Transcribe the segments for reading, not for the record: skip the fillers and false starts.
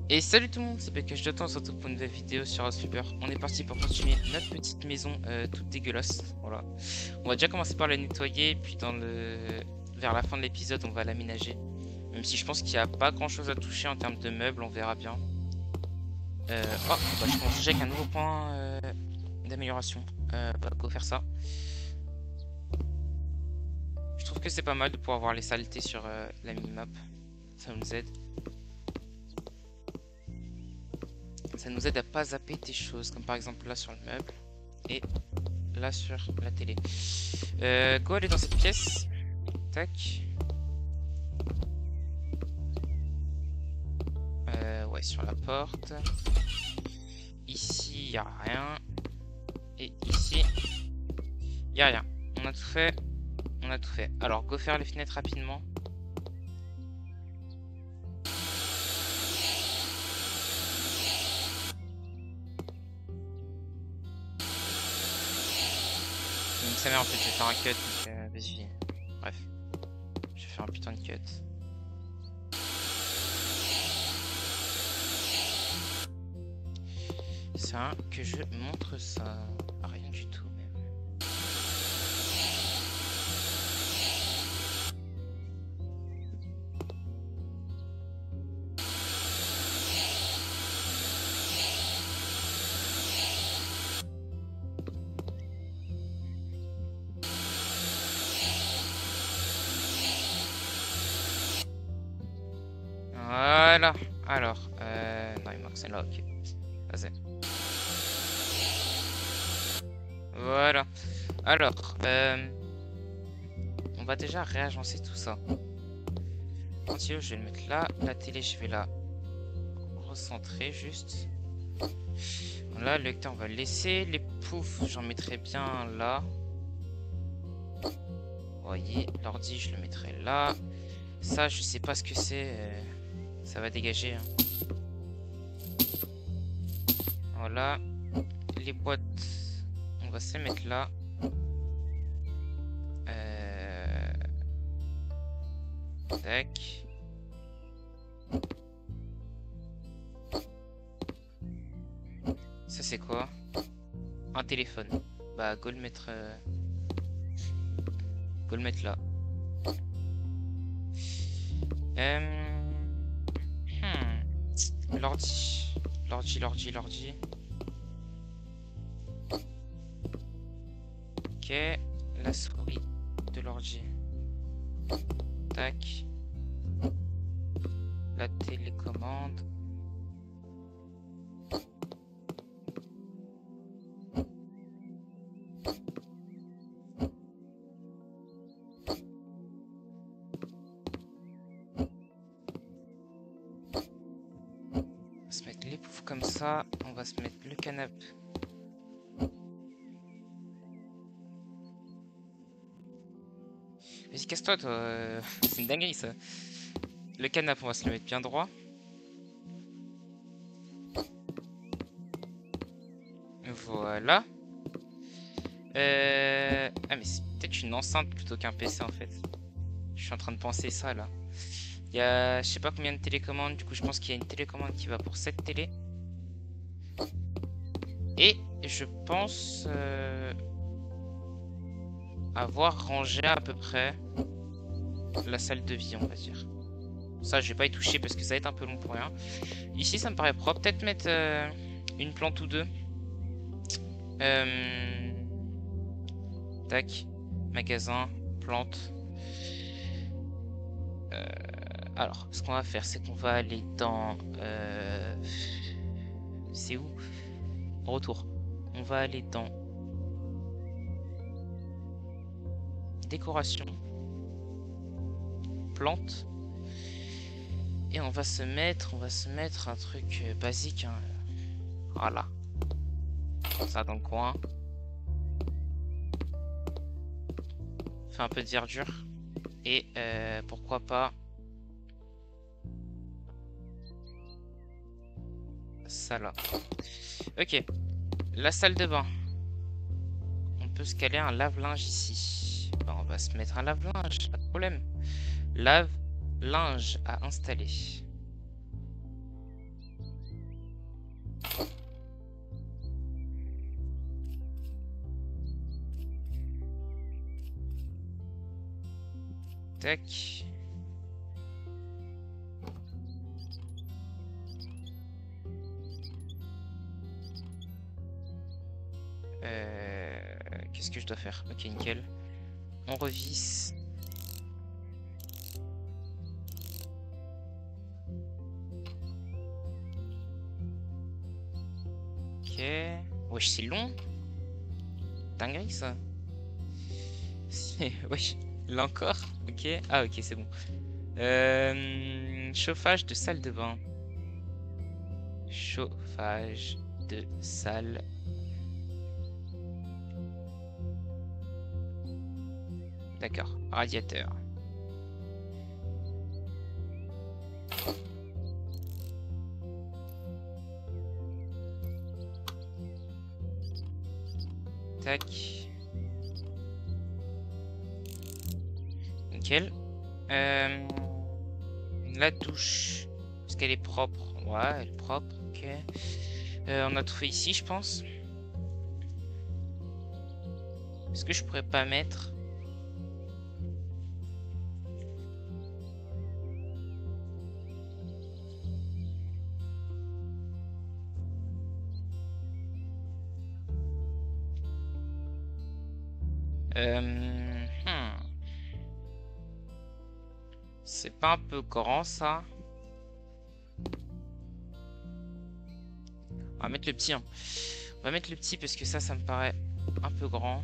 Et salut tout le monde, c'est PKH de temps, on se retrouve pour une nouvelle vidéo sur Super. On est parti pour continuer notre petite maison toute dégueulasse. Voilà. On va déjà commencer par la nettoyer, puis vers la fin de l'épisode, on va l'aménager. Même si je pense qu'il n'y a pas grand chose à toucher en termes de meubles, on verra bien. Oh, bah, je commence déjà avec un nouveau point d'amélioration. Go faire ça. Je trouve que c'est pas mal de pouvoir voir les saletés sur la minimap. Ça nous aide. Ça nous aide à pas zapper des choses, comme par exemple là sur le meuble et là sur la télé. Go aller dans cette pièce. Tac. Ouais, sur la porte. Ici, il a rien. Et ici, il a rien. On a tout fait. On a tout fait. Alors, go faire les fenêtres rapidement. Donc, sa mère, en fait, je vais faire un cut. Donc, vas-y. Bref. Je vais faire un putain de cut. Ça, que je montre ça. Rien du tout, même. Voilà. Alors, non, il manque celle-là, ok. Vas-y. Voilà. Alors, on va déjà réagencer tout ça. Ventilo, je vais le mettre là. La télé, je vais la recentrer juste. Là, le lecteur, on va le laisser. Les poufs, j'en mettrai bien là. Vous voyez, l'ordi, je le mettrai là. Ça, je sais pas ce que c'est. Ça va dégager. Hein. Voilà. Les boîtes, on va se les mettre là. Tac. Ça, c'est quoi? Un téléphone. Bah, go le mettre... Go le mettre là. L'ordi. L'ordi. Ok. La souris de l'ordi. Tac. La télécommande. Se mettre les poufs comme ça, on va se mettre le canapé. Vas-y, casse-toi, toi. C'est une dinguerie, ça. Le canapé, on va se le mettre bien droit. Voilà. Ah, mais c'est peut-être une enceinte plutôt qu'un PC, en fait. Je suis en train de penser ça, là. Il y a, je sais pas combien de télécommandes, du coup, je pense qu'il y a une télécommande qui va pour cette télé. Et je pense avoir rangé à peu près la salle de vie, on va dire. Ça, je vais pas y toucher parce que ça va être un peu long pour rien. Ici, ça me paraît propre. Peut-être mettre une plante ou deux. Tac. Magasin, plante. Alors, ce qu'on va faire, c'est qu'on va aller dans... c'est où? Retour. On va aller dans... Décoration. Plante. Et on va se mettre un truc basique. Hein. Voilà. Ça dans le coin. Fait un peu de verdure. Et pourquoi pas ça là. Ok. La salle de bain. On peut se caler un lave-linge ici. Bon, on va se mettre un lave-linge, pas de problème. Lave-linge à installer. tac. Qu'est-ce que je dois faire? Ok, nickel. On revisse. Ok. Wesh, c'est long. Dinguerie ça. Wesh, là encore. Ok. Ah, ok, c'est bon. Chauffage de salle de bain. Chauffage de salle. D'accord. Radiateur. Tac. Nickel. La douche. Est-ce qu'elle est propre? Ouais, elle est propre. Ok. On a tout fait ici, je pense. Est-ce que je pourrais pas mettre... C'est pas un peu grand ça? On va mettre le petit. Hein. On va mettre le petit parce que ça me paraît un peu grand.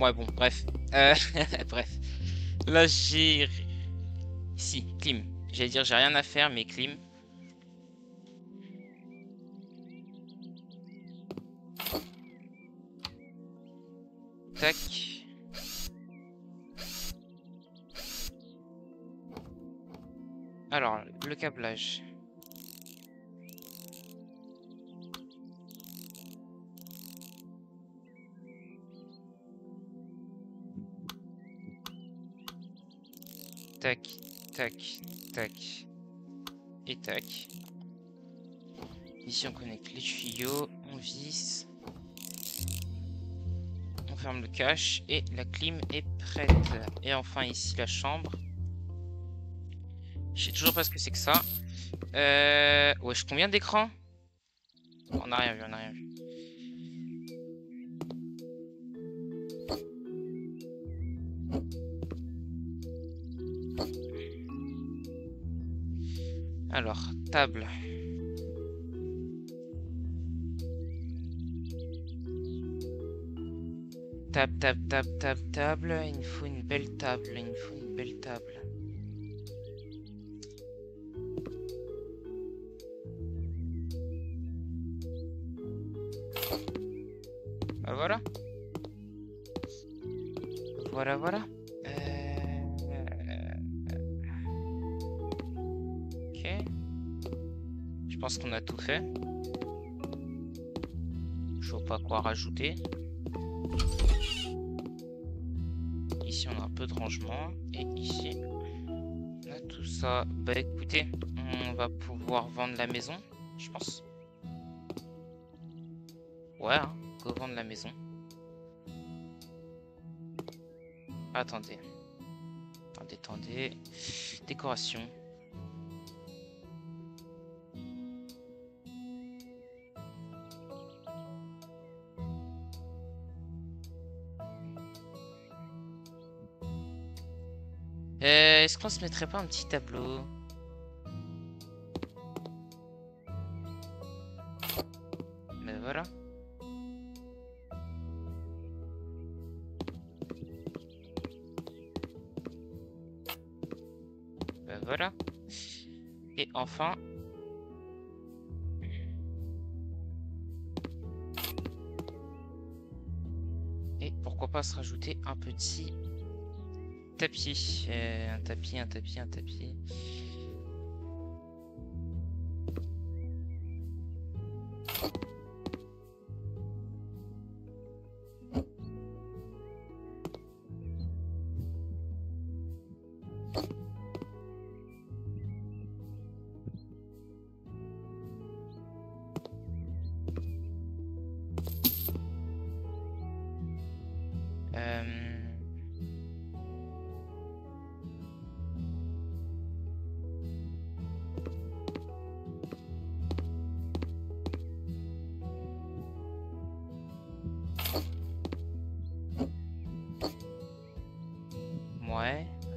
Ouais, bon, bref. Bref. Là, j'ai... Si, clim. J'allais dire, j'ai rien à faire, mais clim. Tac. Alors, le câblage. Tac, tac, tac. Et tac. Ici, on connecte les tuyaux. On visse. On ferme le cache. Et la clim est prête. Et enfin, ici, la chambre. Je sais toujours pas ce que c'est que ça. Wesh, combien d'écrans? On n'a rien vu, on n'a rien vu. Alors, table. Table. Il nous faut une belle table. Il nous faut une belle table. Ah, voilà. Voilà. Ok. Je pense qu'on a tout fait. Je vois pas quoi rajouter. Ici, on a un peu de rangement. Et ici, on a tout ça. Bah écoutez, on va pouvoir vendre la maison, je pense. Ouais, hein, go vendre la maison. Attendez. Décoration. Est-ce qu'on se mettrait pas un petit tableau? Ben voilà. Ben voilà. Et enfin... Et pourquoi pas se rajouter un petit tapis. Un tapis.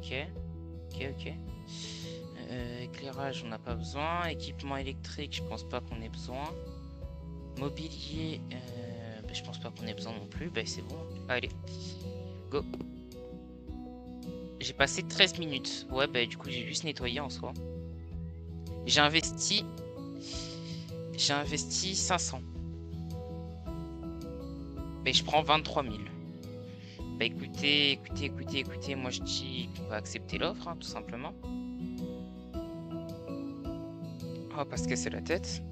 Ok. Ok. Éclairage, on n'a pas besoin. Équipement électrique, je pense pas qu'on ait besoin. Mobilier, bah, je pense pas qu'on ait besoin non plus. Bah, c'est bon. Allez, go. J'ai passé 13 minutes. Ouais, bah, du coup, j'ai juste nettoyé en soi. J'ai investi 500. Mais je prends 23 000. Bah, écoutez. Moi, je dis qu'on va accepter l'offre, hein, tout simplement. On va pas se casser la tête.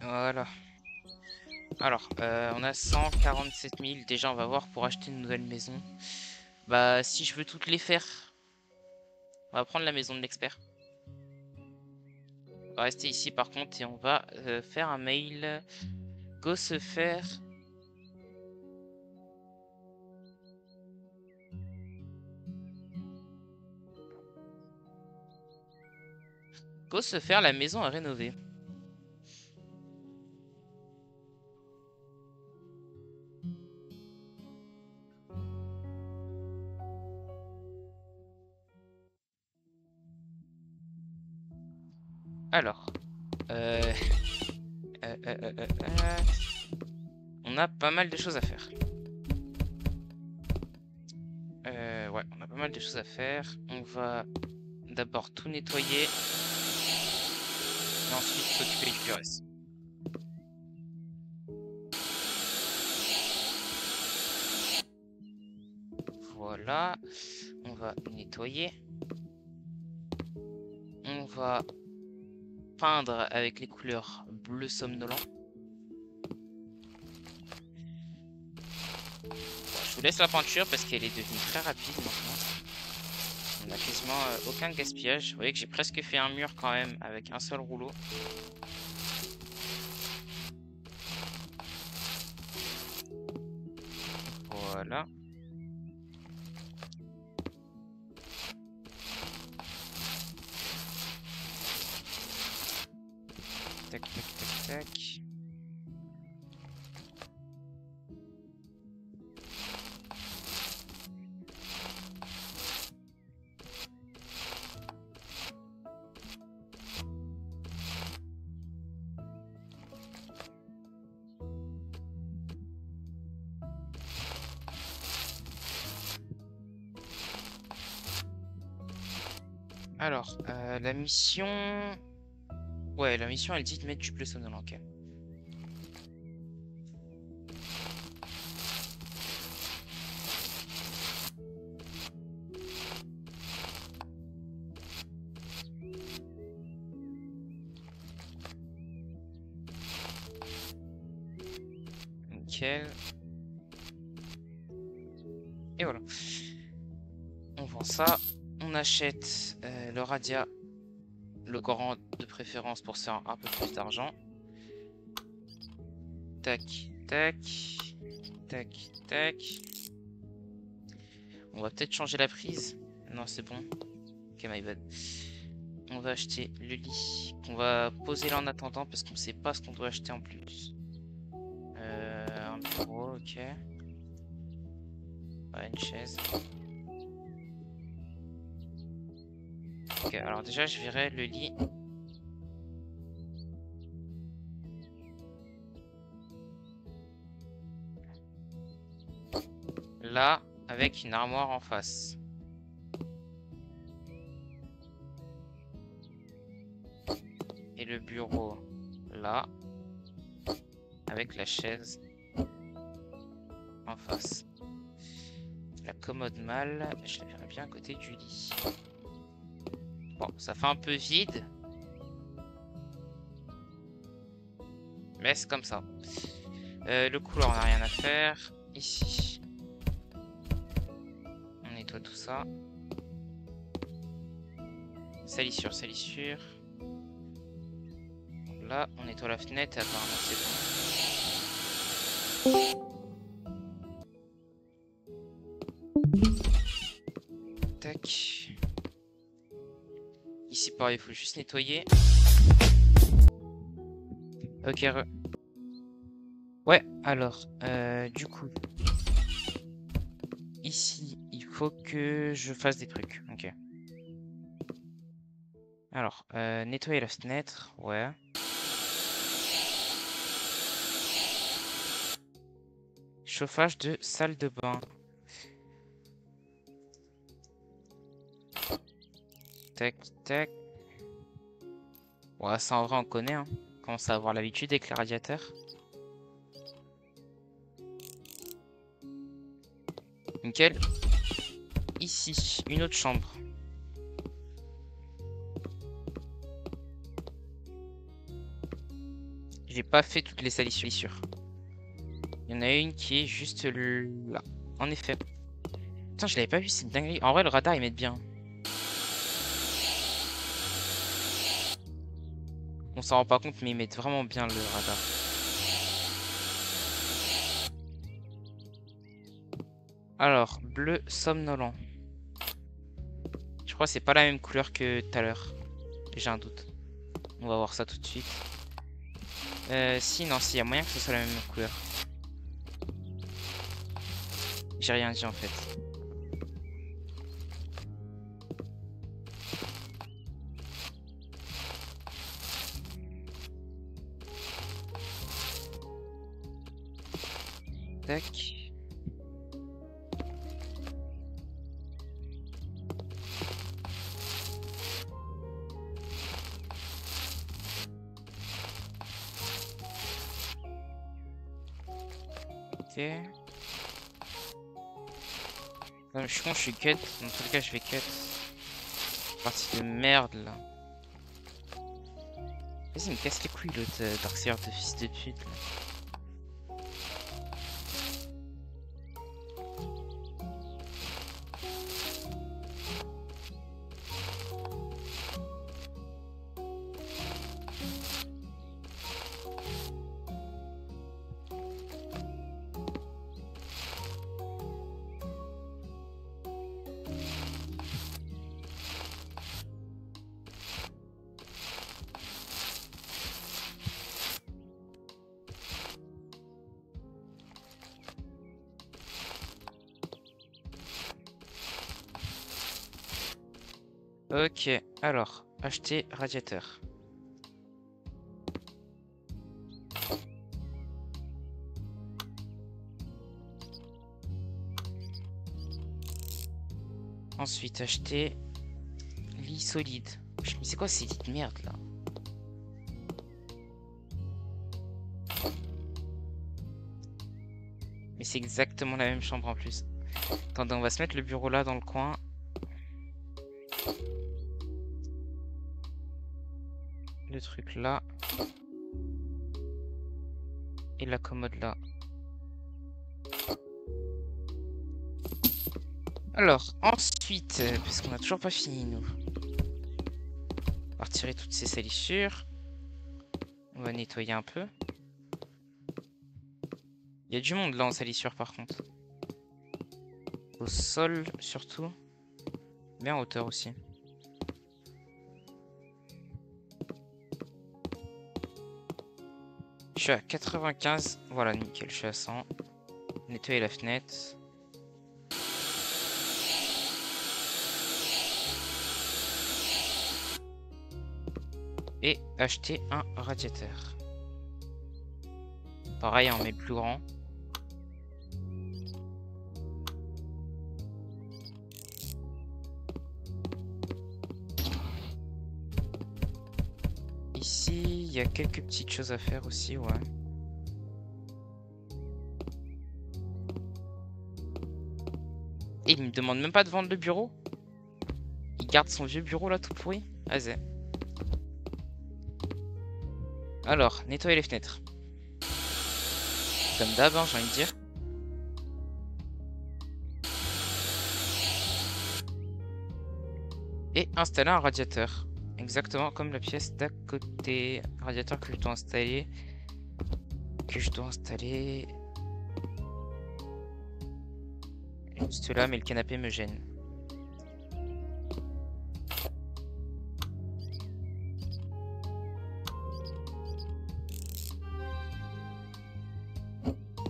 Voilà. Alors, on a 147 000. Déjà, on va voir pour acheter une nouvelle maison. Bah, si je veux toutes les faire, on va prendre la maison de l'expert. On va rester ici par contre et on va faire un mail. Go se faire. Go se faire la maison à rénover. Alors, on a pas mal de choses à faire. Ouais, on a pas mal de choses à faire. On va d'abord tout nettoyer et ensuite s'occuper du reste. Voilà, on va nettoyer. On va peindre avec les couleurs bleu somnolent. Je vous laisse la peinture parce qu'elle est devenue très rapide maintenant. On n'a quasiment aucun gaspillage. Vous voyez que j'ai presque fait un mur quand même avec un seul rouleau. Voilà. Tac. Alors, la mission... Ouais, la mission, elle dit de mettre du bleu somnolent, ok. Nickel. Et voilà. On vend ça. On achète le radia. Le Coran de préférence pour se faire un peu plus d'argent. Tac. On va peut-être changer la prise. Non, c'est bon. Ok, my bad. On va acheter le lit qu'on va poser là en attendant parce qu'on sait pas ce qu'on doit acheter en plus. Un bureau, ok. Ouais, une chaise. Ok, alors déjà je verrai le lit. Là, avec une armoire en face. Et le bureau là, avec la chaise en face. La commode mâle, je la verrai bien à côté du lit. Bon, ça fait un peu vide. Mais c'est comme ça. Le couloir, on n'a rien à faire. Ici. On nettoie tout ça. Salissure. Là, on nettoie la fenêtre et apparemment c'est bon. Tac. Ici, pareil, il faut juste nettoyer. Ok, Ouais, alors, du coup, ici, il faut que je fasse des trucs. Ok. Alors, nettoyer la fenêtre, ouais. Chauffage de salle de bain. Tac, tac. Ouais, ça en vrai, on connaît, hein. On commence à avoir l'habitude avec les radiateurs. Nickel. Ici, une autre chambre. J'ai pas fait toutes les salissures. Il y en a une qui est juste là. En effet. Putain, je l'avais pas vu, c'est une dinguerie. En vrai, le radar, il m'aide bien. On s'en rend pas compte, mais ils mettent vraiment bien le radar. Alors, bleu somnolent. Je crois que c'est pas la même couleur que tout à l'heure. J'ai un doute. On va voir ça tout de suite. Si, non, si, il y a moyen que ce soit la même couleur. J'ai rien dit en fait. Tac. Ok. Non, je suis con, je suis cut. Dans tous les cas, je vais cut. Partie de merde là. Vas-y, il me casse les couilles l'autre Darkseer de fils de pute là. Ok, alors, acheter radiateur. Ensuite, acheter lit solide. Mais c'est quoi ces lits de merde là? Mais c'est exactement la même chambre en plus. Attendez, on va se mettre le bureau là dans le coin. Le truc là. Et la commode là. Alors, ensuite, parce qu'on a toujours pas fini nous. On va retirer toutes ces salissures. On va nettoyer un peu. Il y a du monde là en salissure par contre. Au sol surtout. Mais en hauteur aussi. Je suis à 95. Voilà, nickel, je suis à 100. Nettoyer la fenêtre. Et acheter un radiateur. Pareil, on met plus grand. Ici, il y a quelques petites choses à faire aussi, ouais. Et il me demande même pas de vendre le bureau. Il garde son vieux bureau là tout pourri. Vas-y. Alors, nettoyer les fenêtres. Comme d'hab, hein, j'ai envie de dire. Et installer un radiateur. Exactement comme la pièce d'à côté. Radiateur que je dois installer. Juste là, mais le canapé me gêne.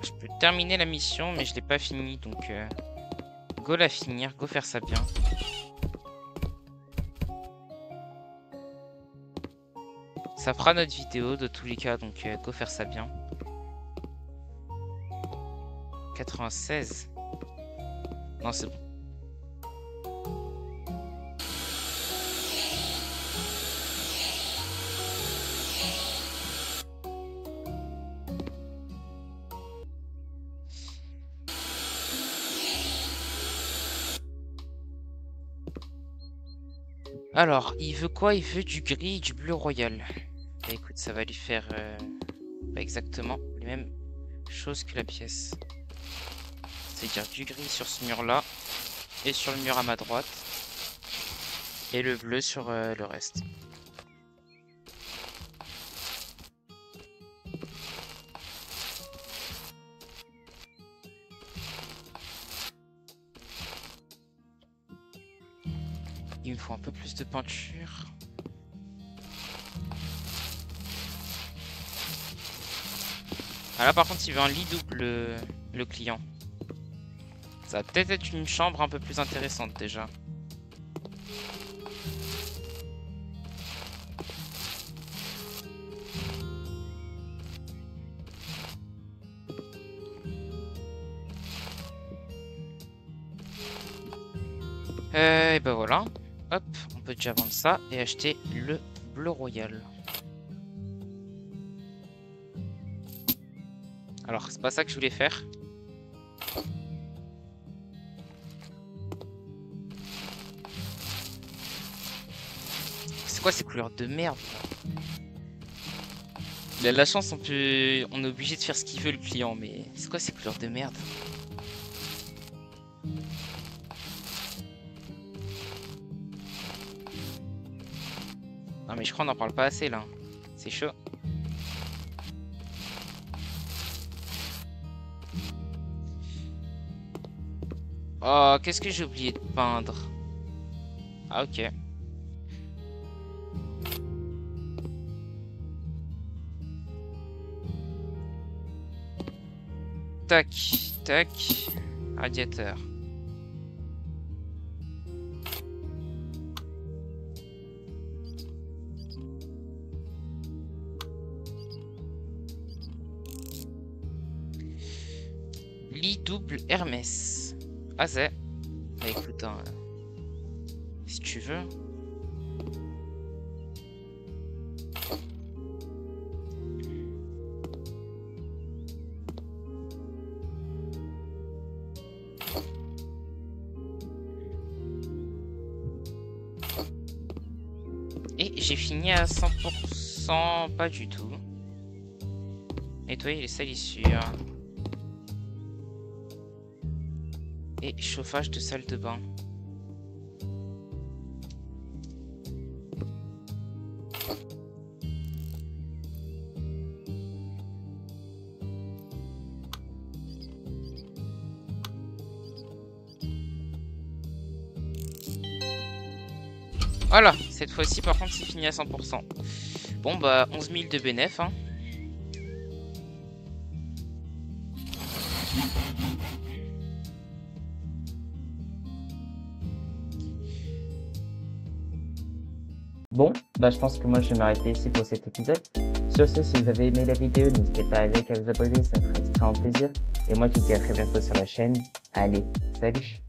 Je peux terminer la mission, mais je l'ai pas fini, donc go la finir, go faire ça bien. Ça fera notre vidéo de tous les cas, donc go faire ça bien. 96. Non, c'est bon. Alors, il veut quoi? Il veut du gris et du bleu royal. Bah, écoute, ça va lui faire pas exactement les mêmes choses que la pièce. C'est-à-dire du gris sur ce mur-là et sur le mur à ma droite. Et le bleu sur le reste. Il me faut un peu plus de peinture. Ah là par contre il veut un lit double le client. Ça va peut-être être une chambre un peu plus intéressante déjà. Et ben voilà. Hop, on peut déjà vendre ça et acheter le bleu royal. Alors, c'est pas ça que je voulais faire. C'est quoi ces couleurs de merde là? Il a de la chance, on est obligé de faire ce qu'il veut le client, mais c'est quoi ces couleurs de merde? Non mais je crois qu'on n'en parle pas assez là. C'est chaud. Oh, qu'est-ce que j'ai oublié de peindre? Ah ok. Tac, tac. Radiateur. Lit double Hermès. Ah c'est. Bah écoute, hein, si tu veux. Et j'ai fini à 100%, pas du tout. Nettoyer les salissures. Et chauffage de salle de bain. Voilà, cette fois-ci par contre c'est fini à 100%. Bon bah 11 000 de bénéf hein. Bon, bah je pense que moi je vais m'arrêter ici pour cet épisode. Sur ce, si vous avez aimé la vidéo, n'hésitez pas à liker, à vous abonner, ça me ferait extrêmement plaisir. Et moi je vous dis à très bientôt sur la chaîne. Allez, salut!